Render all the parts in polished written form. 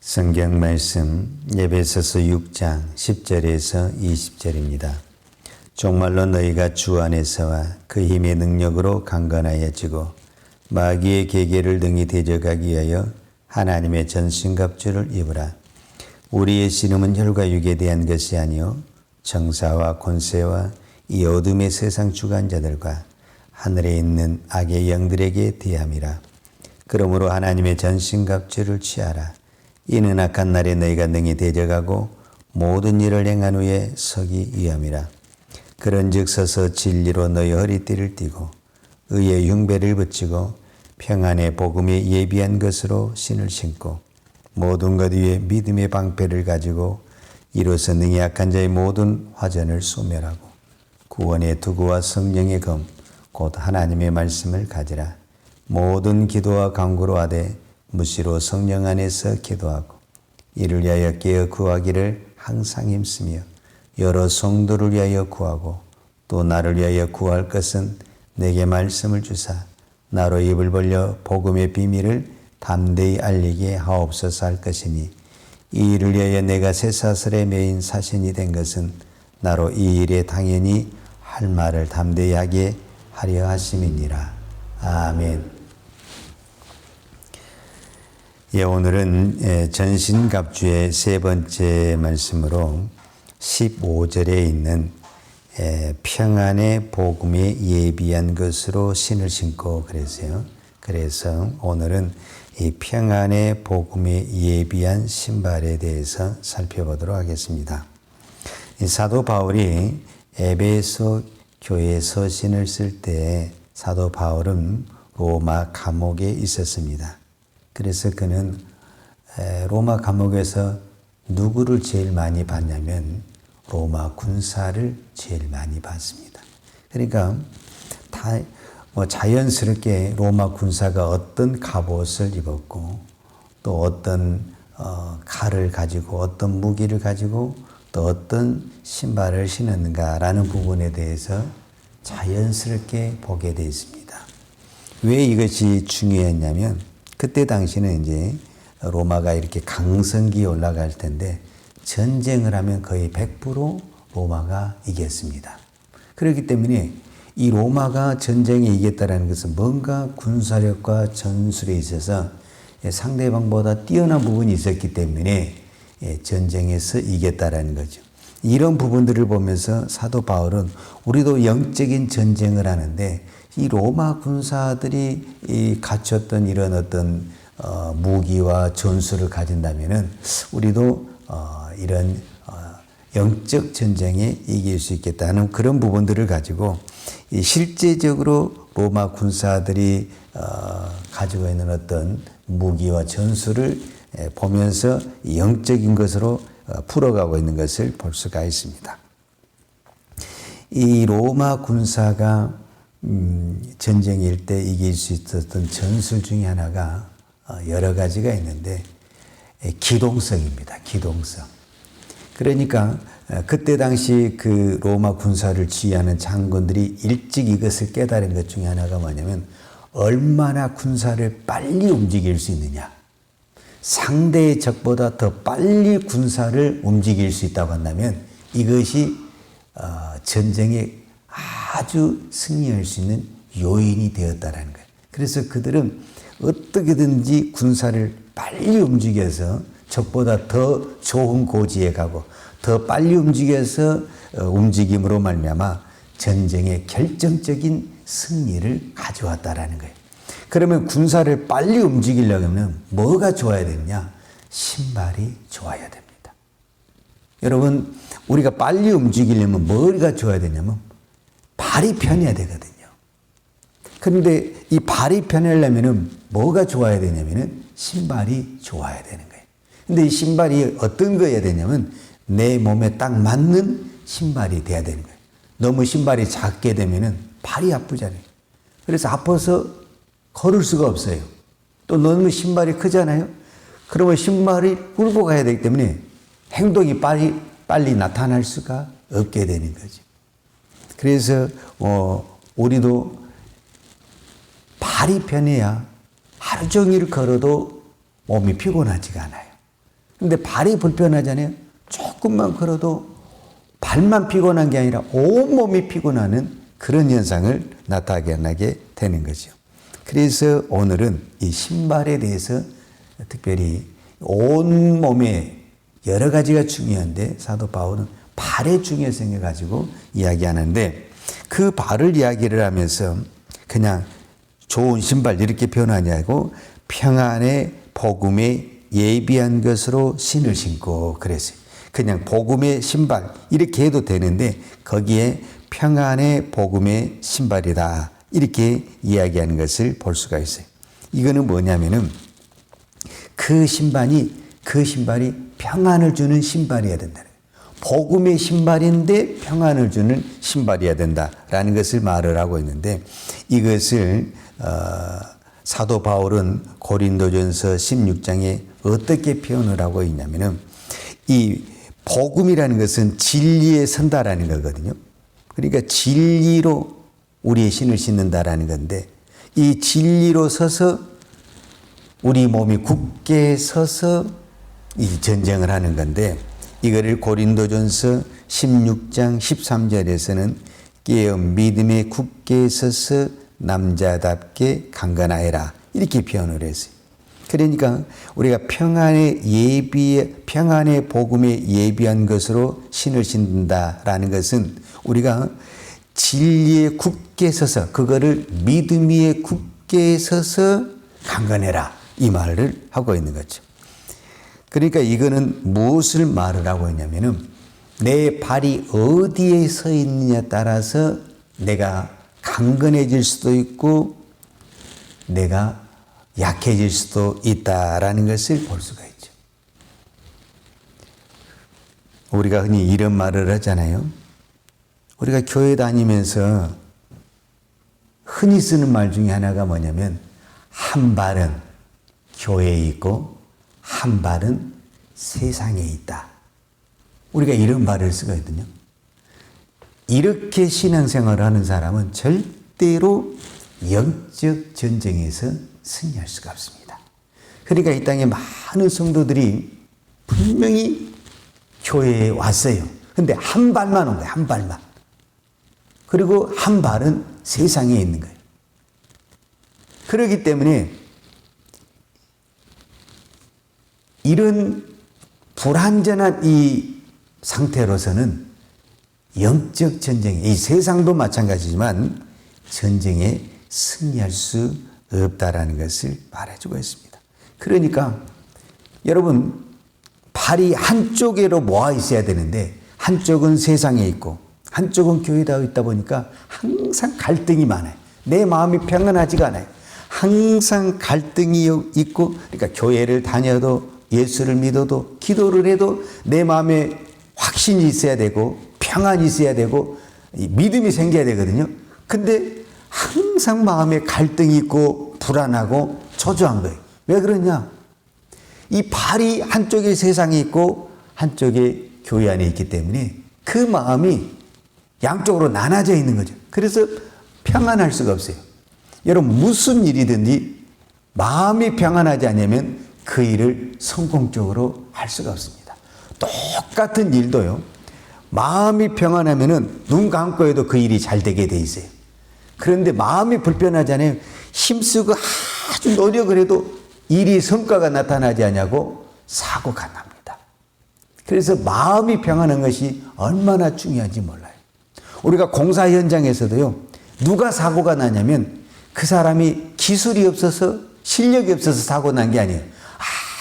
성경 말씀 에베소서 6장 10절에서 20절입니다. 정말로 너희가 주 안에서와 그 힘의 능력으로 강건하여지고 마귀의 계계를 등이 대적하기 위하여 하나님의 전신갑주를 입으라. 우리의 씨름은 혈과 육에 대한 것이 아니요 정사와 권세와 이 어둠의 세상 주관자들과 하늘에 있는 악의 영들에게 대함이라. 그러므로 하나님의 전신갑주를 취하라. 이는 악한 날에 너희가 능히 대적하고 모든 일을 행한 후에 서기 위함이라. 그런즉 서서 진리로 너희 허리띠를 띠고 의의 흉배를 붙이고 평안의 복음에 예비한 것으로 신을 신고 모든 것 위에 믿음의 방패를 가지고 이로써 능히 악한 자의 모든 화전을 소멸하고 구원의 투구와 성령의 검 곧 하나님의 말씀을 가지라. 모든 기도와 간구로 하되 무시로 성령 안에서 기도하고 이를 위하여 깨어 구하기를 항상 힘쓰며 여러 성도를 위하여 구하고 또 나를 위하여 구할 것은 내게 말씀을 주사 나로 입을 벌려 복음의 비밀을 담대히 알리게 하옵소서 할 것이니 이 일을 위하여 내가 쇠사슬에 매인 사신이 된 것은 나로 이 일에 당연히 할 말을 담대히 하게 하려 하심이니라. 아멘. 오늘은 전신갑주의 세 번째 말씀으로 15절에 있는 평안의 복음에 예비한 것으로 신을 신고 그랬어요. 그래서 오늘은 이 평안의 복음에 예비한 신발에 대해서 살펴보도록 하겠습니다. 사도 바울이 에베소 교회에 서신을 쓸 때 사도 바울은 로마 감옥에 있었습니다. 그래서 그는 로마 감옥에서 누구를 제일 많이 봤냐면 로마 군사를 제일 많이 봤습니다. 그러니까 다 자연스럽게 로마 군사가 어떤 갑옷을 입었고 또 어떤 칼을 가지고 어떤 무기를 가지고 또 어떤 신발을 신었는가라는 부분에 대해서 자연스럽게 보게 되어 있습니다. 왜 이것이 중요했냐면 그때 당시는 이제 로마가 이렇게 강성기에 올라갈 텐데 전쟁을 하면 거의 100% 로마가 이겼습니다. 그렇기 때문에 이 로마가 전쟁에 이겼다는 것은 뭔가 군사력과 전술에 있어서 상대방보다 뛰어난 부분이 있었기 때문에 전쟁에서 이겼다는 거죠. 이런 부분들을 보면서 사도 바울은 우리도 영적인 전쟁을 하는데 이 로마 군사들이 갖췄던 이런 어떤 무기와 전술을 가진다면은 우리도 이런 영적 전쟁에 이길 수 있겠다는 그런 부분들을 가지고 실제적으로 로마 군사들이 가지고 있는 어떤 무기와 전술을 보면서 영적인 것으로 풀어가고 있는 것을 볼 수가 있습니다. 이 로마 군사가 전쟁일 때 이길 수 있었던 전술 중에 하나가 여러 가지가 있는데 기동성입니다. 기동성. 그러니까 그때 당시 그 로마 군사를 지휘하는 장군들이 일찍 이것을 깨달은 것 중에 하나가 뭐냐면 얼마나 군사를 빨리 움직일 수 있느냐. 상대의 적보다 더 빨리 군사를 움직일 수 있다고 한다면 이것이 전쟁에 아주 승리할 수 있는 요인이 되었다는 거예요. 그래서 그들은 어떻게든지 군사를 빨리 움직여서 적보다 더 좋은 고지에 가고 더 빨리 움직여서 움직임으로 말미암아 전쟁의 결정적인 승리를 가져왔다라는 거예요. 그러면 군사를 빨리 움직이려면 뭐가 좋아야 되느냐? 신발이 좋아야 됩니다. 여러분, 우리가 빨리 움직이려면 뭐가 좋아야 되냐면 발이 편해야 되거든요. 그런데 이 발이 편하려면 뭐가 좋아야 되냐면 신발이 좋아야 되는 거예요. 근데 이 신발이 어떤 거여야 되냐면 내 몸에 딱 맞는 신발이 돼야 되는 거예요. 너무 신발이 작게 되면 발이 아프잖아요. 그래서 아파서 걸을 수가 없어요. 또 너무 신발이 크잖아요. 그러면 신발이 끌고 가야 되기 때문에 행동이 빨리 나타날 수가 없게 되는 거죠. 그래서 우리도 발이 편해야 하루 종일 걸어도 몸이 피곤하지가 않아요. 근데 발이 불편하잖아요. 조금만 걸어도 발만 피곤한 게 아니라 온몸이 피곤하는 그런 현상을 나타나게 되는 거죠. 그래서 오늘은 이 신발에 대해서 특별히 온몸에 여러 가지가 중요한데 사도 바울은 발의 중요성을 가지고 이야기하는데 그 발을 이야기를 하면서 그냥 좋은 신발 이렇게 표현하지 않고 평안의 복음에 예비한 것으로 신을 신고 그랬어요. 그냥 복음의 신발 이렇게 해도 되는데 거기에 평안의 복음의 신발이다 이렇게 이야기하는 것을 볼 수가 있어요. 이거는 뭐냐면은 그 신발이 평안을 주는 신발이어야 된다는 거예요. 복음의 신발인데 평안을 주는 신발이어야 된다라는 것을 말을 하고 있는데 이것을 사도 바울은 고린도전서 16장에 어떻게 표현을 하고 있냐면은 이 복음이라는 것은 진리에 선다라는 거거든요. 그러니까 진리로 우리의 신을 신는다라는 건데 이 진리로 서서 우리 몸이 굳게 서서 이 전쟁을 하는 건데 이거를 고린도전서 16장 13절에서는 깨어 믿음에 굳게 서서 남자답게 강건하여라 이렇게 표현을 했어요. 그러니까 우리가 평안의 복음에 예비한 것으로 신을 신는다라는 것은 우리가 진리에 굳게 서서 그거를 믿음 위에 굳게 서서 강건해라 이 말을 하고 있는 거죠. 그러니까 이거는 무엇을 말을 하고 있냐면은 내 발이 어디에 서 있느냐에 따라서 내가 강건해질 수도 있고 내가 약해질 수도 있다라는 것을 볼 수가 있죠. 우리가 흔히 이런 말을 하잖아요. 우리가 교회 다니면서 흔히 쓰는 말 중에 하나가 뭐냐면 한 발은 교회에 있고 한 발은 세상에 있다. 우리가 이런 말을 쓰거든요. 이렇게 신앙생활을 하는 사람은 절대로 영적 전쟁에서 승리할 수가 없습니다. 그러니까 이 땅에 많은 성도들이 분명히 교회에 왔어요. 근데 한 발만 온 거예요. 한 발만. 그리고 한 발은 세상에 있는 거예요. 그렇기 때문에 이런 불완전한 이 상태로서는 영적 전쟁, 이 세상도 마찬가지지만 전쟁에 승리할 수 없다라는 것을 말해주고 있습니다. 그러니까 여러분 발이 한쪽으로 모아 있어야 되는데 한쪽은 세상에 있고 한쪽은 교회에 있다 보니까 항상 갈등이 많아요. 내 마음이 평안하지가 않아요. 항상 갈등이 있고 그러니까 교회를 다녀도 예수를 믿어도 기도를 해도 내 마음에 확신이 있어야 되고 평안이 있어야 되고 믿음이 생겨야 되거든요. 근데 항상 마음에 갈등이 있고 불안하고 초조한 거예요. 왜 그러냐? 이 발이 한쪽에 세상에 있고 한쪽에 교회 안에 있기 때문에 그 마음이 양쪽으로 나눠져 있는 거죠. 그래서 평안할 수가 없어요. 여러분 무슨 일이든지 마음이 평안하지 않으면 그 일을 성공적으로 할 수가 없습니다. 똑같은 일도요. 마음이 평안하면은 눈 감고 해도 그 일이 잘 되게 돼 있어요. 그런데 마음이 불편하잖아요. 힘쓰고 아주 노력을 해도 일이 성과가 나타나지 않냐고 사고가 납니다. 그래서 마음이 평안한 것이 얼마나 중요한지 몰라요. 우리가 공사 현장에서도요. 누가 사고가 나냐면 그 사람이 기술이 없어서 실력이 없어서 사고 난 게 아니에요.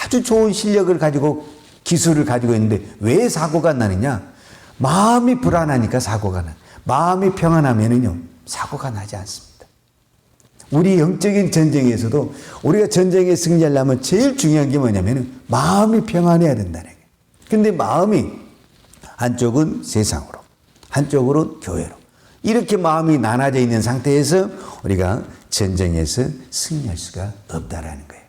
아주 좋은 실력을 가지고 기술을 가지고 있는데 왜 사고가 나느냐? 마음이 불안하니까 사고가 나. 마음이 평안하면은요. 사고가 나지 않습니다. 우리 영적인 전쟁에서도 우리가 전쟁에 승리하려면 제일 중요한 게 뭐냐면 마음이 평안해야 된다는 거예요. 근데 마음이 한쪽은 세상으로 한쪽으로 교회로 이렇게 마음이 나눠져 있는 상태에서 우리가 전쟁에서 승리할 수가 없다라는 거예요.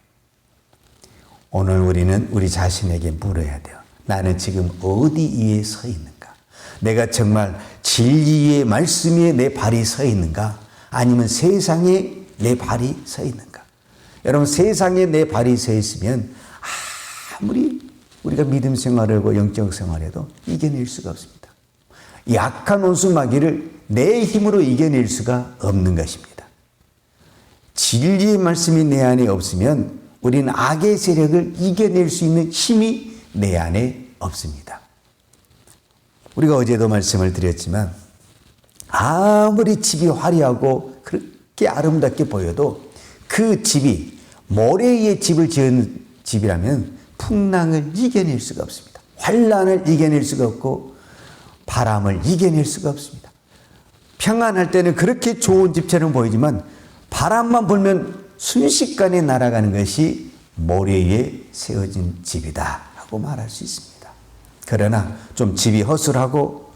오늘 우리는 우리 자신에게 물어야 돼요. 나는 지금 어디 위에 서 있는가? 내가 정말 진리의 말씀 위에 내 발이 서 있는가? 아니면 세상에 내 발이 서 있는가? 여러분 세상에 내 발이 서 있으면 아무리 우리가 믿음 생활하고 영적 생활에도 이겨낼 수가 없습니다. 이 악한 원수 마귀를 내 힘으로 이겨낼 수가 없는 것입니다. 진리의 말씀이 내 안에 없으면 우리는 악의 세력을 이겨낼 수 있는 힘이 내 안에 없습니다. 우리가 어제도 말씀을 드렸지만 아무리 집이 화려하고 그렇게 아름답게 보여도 그 집이 모래 위에 집을 지은 집이라면 풍랑을 이겨낼 수가 없습니다. 환란을 이겨낼 수가 없고 바람을 이겨낼 수가 없습니다. 평안할 때는 그렇게 좋은 집처럼 보이지만 바람만 불면 순식간에 날아가는 것이 모래 위에 세워진 집이다 하고 말할 수 있습니다. 그러나 좀 집이 허술하고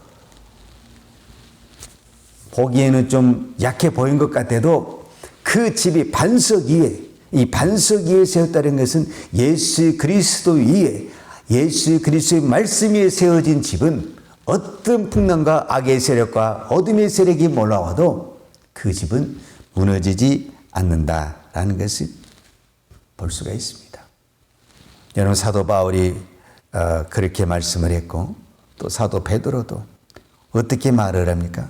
보기에는 좀 약해 보인 것 같아도 그 집이 반석 위에, 이 반석 위에 세웠다는 것은 예수 그리스도 위에, 예수 그리스도의 말씀 위에 세워진 집은 어떤 풍랑과 악의 세력과 어둠의 세력이 몰아와도 그 집은 무너지지 않는다라는 것을 볼 수가 있습니다. 여러분, 사도 바울이 그렇게 말씀을 했고 또 사도 베드로도 어떻게 말을 합니까?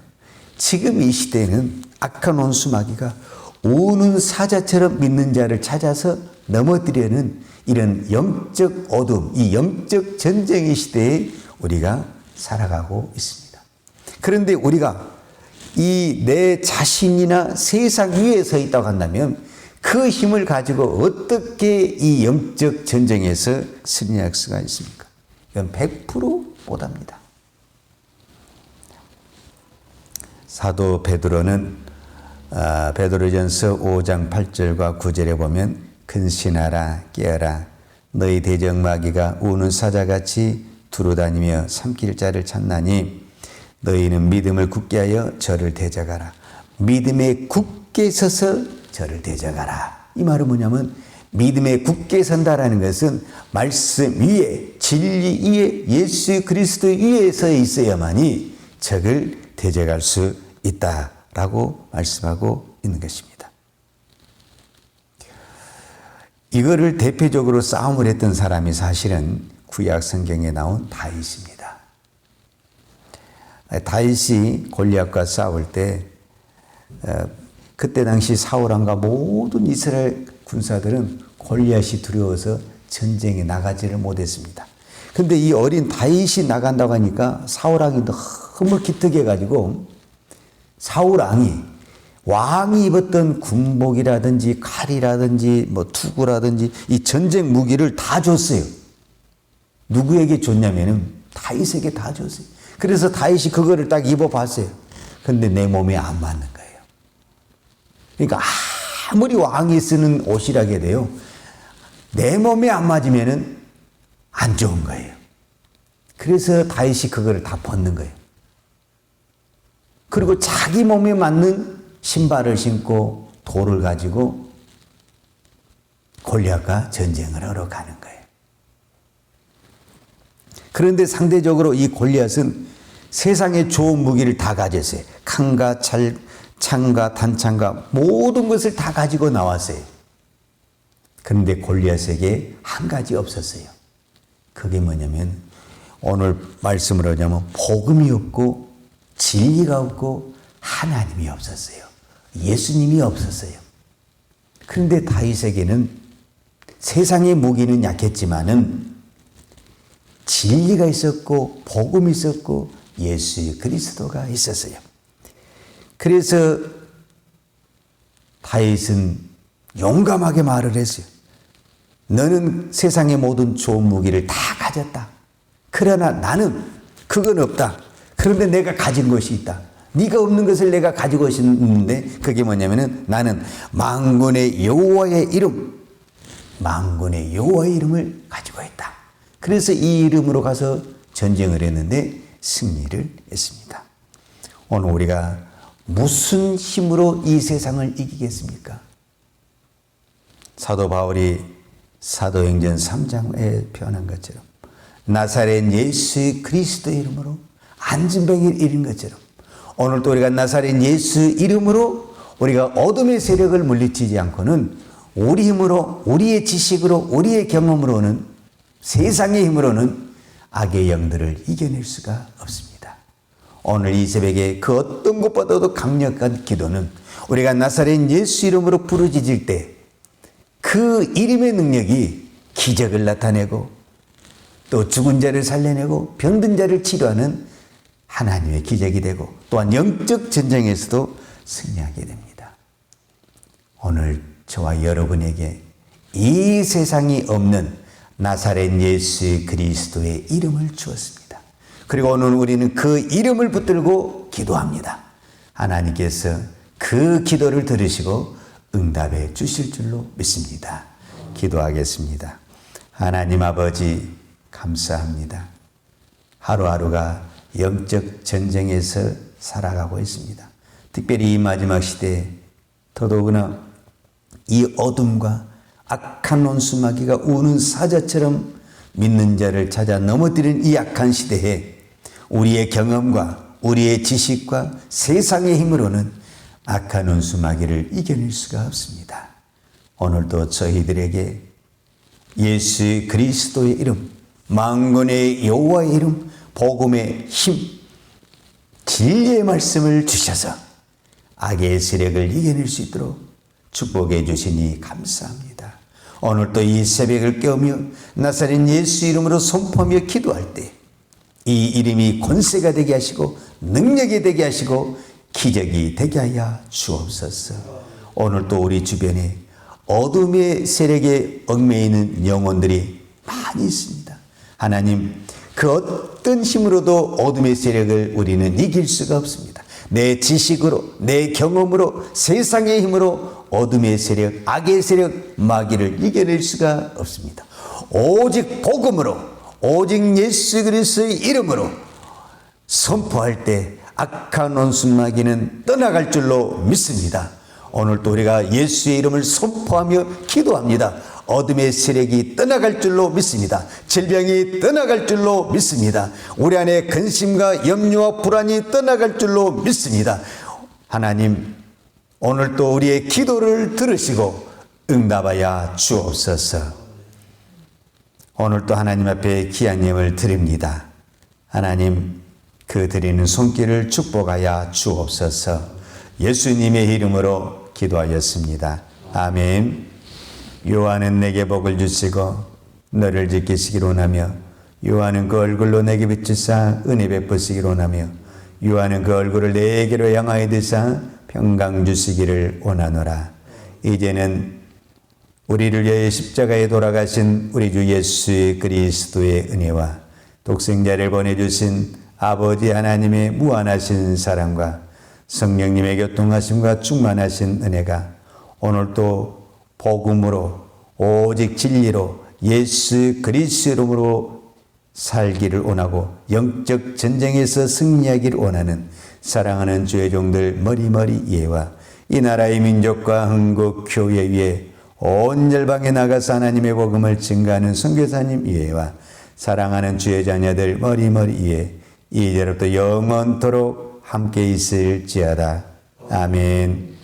지금 이 시대에는 악한 원수 마귀가 우는 사자처럼 믿는 자를 찾아서 넘어뜨리는 이런 영적 어둠, 이 영적 전쟁의 시대에 우리가 살아가고 있습니다. 그런데 우리가 이 내 자신이나 세상 위에 서 있다고 한다면 그 힘을 가지고 어떻게 이 영적 전쟁에서 승리할 수가 있습니까? 이건 100% 못합니다. 사도 베드로는 베드로전서 5장 8절과 9절에 보면 근신하라 깨어라 너희 대적마귀가 우는 사자같이 두루다니며 삼킬 자를 찾나니 너희는 믿음을 굳게 하여 저를 대적하라. 믿음에 굳게 서서 저를 대적하라. 이 말은 뭐냐면 믿음에 굳게 선다라는 것은 말씀 위에, 진리 위에, 예수 그리스도 위에 서 있어야만이 적을 대적할 수 있다라고 말씀하고 있는 것입니다. 이거를 대표적으로 싸움을 했던 사람이 사실은 구약 성경에 나온 다윗입니다. 다윗이 골리앗과 싸울 때 그때 당시 사울왕과 모든 이스라엘 군사들은 골리앗이 두려워서 전쟁에 나가지를 못했습니다. 그런데 이 어린 다윗이 나간다고 하니까 사울왕이 너무 기특해가지고 사울왕이 왕이 입었던 군복이라든지 칼이라든지 뭐 투구라든지 이 전쟁 무기를 다 줬어요. 누구에게 줬냐면은 다윗에게 다 줬어요. 그래서 다윗이 그거를 딱 입어봤어요. 근데 내 몸에 안 맞는 거예요. 그러니까 아무리 왕이 쓰는 옷이라게 돼요. 내 몸에 안 맞으면은 안 좋은 거예요. 그래서 다윗이 그거를 다 벗는 거예요. 그리고 자기 몸에 맞는 신발을 신고 돌을 가지고 골리앗과 전쟁을 하러 가는 거예요. 그런데 상대적으로 이 골리앗은 세상의 좋은 무기를 다 가졌어요. 칼과 창과 단창과 모든 것을 다 가지고 나왔어요. 그런데 골리앗에게 한 가지 없었어요. 그게 뭐냐면 오늘 말씀을 하자면 복음이 없고 진리가 없고 하나님이 없었어요. 예수님이 없었어요. 그런데 다윗에게는 세상의 무기는 약했지만은 진리가 있었고 복음이 있었고 예수 그리스도가 있었어요. 그래서 다윗은 용감하게 말을 했어요. 너는 세상의 모든 좋은 무기를 다 가졌다. 그러나 나는 그건 없다. 그런데 내가 가진 것이 있다. 네가 없는 것을 내가 가지고 있는데 그게 뭐냐면은 나는 만군의 여호와의 이름, 만군의 여호와의 이름을 가지고 있다. 그래서 이 이름으로 가서 전쟁을 했는데 승리를 했습니다. 오늘 우리가 무슨 힘으로 이 세상을 이기겠습니까? 사도 바울이 사도행전 3장에 표현한 것처럼 나사렛 예수 그리스도의 이름으로 안진병을 이긴 것처럼 오늘도 우리가 나사렛 예수 이름으로 우리가 어둠의 세력을 물리치지 않고는 우리 힘으로, 우리의 지식으로, 우리의 경험으로는 세상의 힘으로는 악의 영들을 이겨낼 수가 없습니다. 오늘 이 새벽에 그 어떤 것보다도 강력한 기도는 우리가 나사렛 예수 이름으로 부르짖을 때 그 이름의 능력이 기적을 나타내고 또 죽은 자를 살려내고 병든 자를 치료하는 하나님의 기적이 되고 또한 영적 전쟁에서도 승리하게 됩니다. 오늘 저와 여러분에게 이 세상이 없는 나사렛 예수 그리스도의 이름을 주었습니다. 그리고 오늘 우리는 그 이름을 붙들고 기도합니다. 하나님께서 그 기도를 들으시고 응답해 주실 줄로 믿습니다. 기도하겠습니다. 하나님 아버지 감사합니다. 하루하루가 영적 전쟁에서 살아가고 있습니다. 특별히 이 마지막 시대에 더더구나 이 어둠과 악한 원수마귀가 우는 사자처럼 믿는 자를 찾아 넘어뜨리는 이 악한 시대에 우리의 경험과 우리의 지식과 세상의 힘으로는 악한 원수마귀를 이겨낼 수가 없습니다. 오늘도 저희들에게 예수 그리스도의 이름, 만군의 여호와의 이름, 복음의 힘, 진리의 말씀을 주셔서 악의 세력을 이겨낼 수 있도록 축복해 주시니 감사합니다. 오늘도 이 새벽을 깨우며 나사렛 예수 이름으로 선포하며 기도할 때 이 이름이 권세가 되게 하시고 능력이 되게 하시고 기적이 되게 하여 주옵소서. 오늘도 우리 주변에 어둠의 세력에 얽매여 있는 영혼들이 많이 있습니다. 하나님, 그 어떤 힘으로도 어둠의 세력을 우리는 이길 수가 없습니다. 내 지식으로, 내 경험으로, 세상의 힘으로 어둠의 세력, 악의 세력, 마귀를 이겨낼 수가 없습니다. 오직 복음으로, 오직 예수 그리스도의 이름으로 선포할 때 악한 원수 마귀는 떠나갈 줄로 믿습니다. 오늘도 우리가 예수의 이름을 선포하며 기도합니다. 어둠의 세력이 떠나갈 줄로 믿습니다. 질병이 떠나갈 줄로 믿습니다. 우리 안에 근심과 염려와 불안이 떠나갈 줄로 믿습니다. 하나님, 오늘도 우리의 기도를 들으시고 응답하여 주옵소서. 오늘도 하나님 앞에 귀한 예물 드립니다. 하나님, 그 드리는 손길을 축복하여 주옵소서. 예수님의 이름으로 기도하였습니다. 아멘. 요한은 내게 복을 주시고 너를 지키시기를 원하며 요한은 그 얼굴로 내게 비추사 은혜 베푸시기를 원하며 요한은 그 얼굴을 내게로 향하여 드사 평강 주시기를 원하노라. 이제는 우리를 위해 십자가에 돌아가신 우리 주 예수 그리스도의 은혜와 독생자를 보내주신 아버지 하나님의 무한하신 사랑과 성령님의 교통하심과 충만하신 은혜가 오늘도 복음으로 오직 진리로 예수 그리스도로 살기를 원하고 영적 전쟁에서 승리하기를 원하는 사랑하는 주의 종들 머리머리 이해와 이 나라의 민족과 한국 교회 위에 온 열방에 나가서 하나님의 복음을 증거하는 선교사님 이해와 사랑하는 주의 자녀들 머리머리 이해 이제로부터 영원토록 함께 있을지어다. 아멘.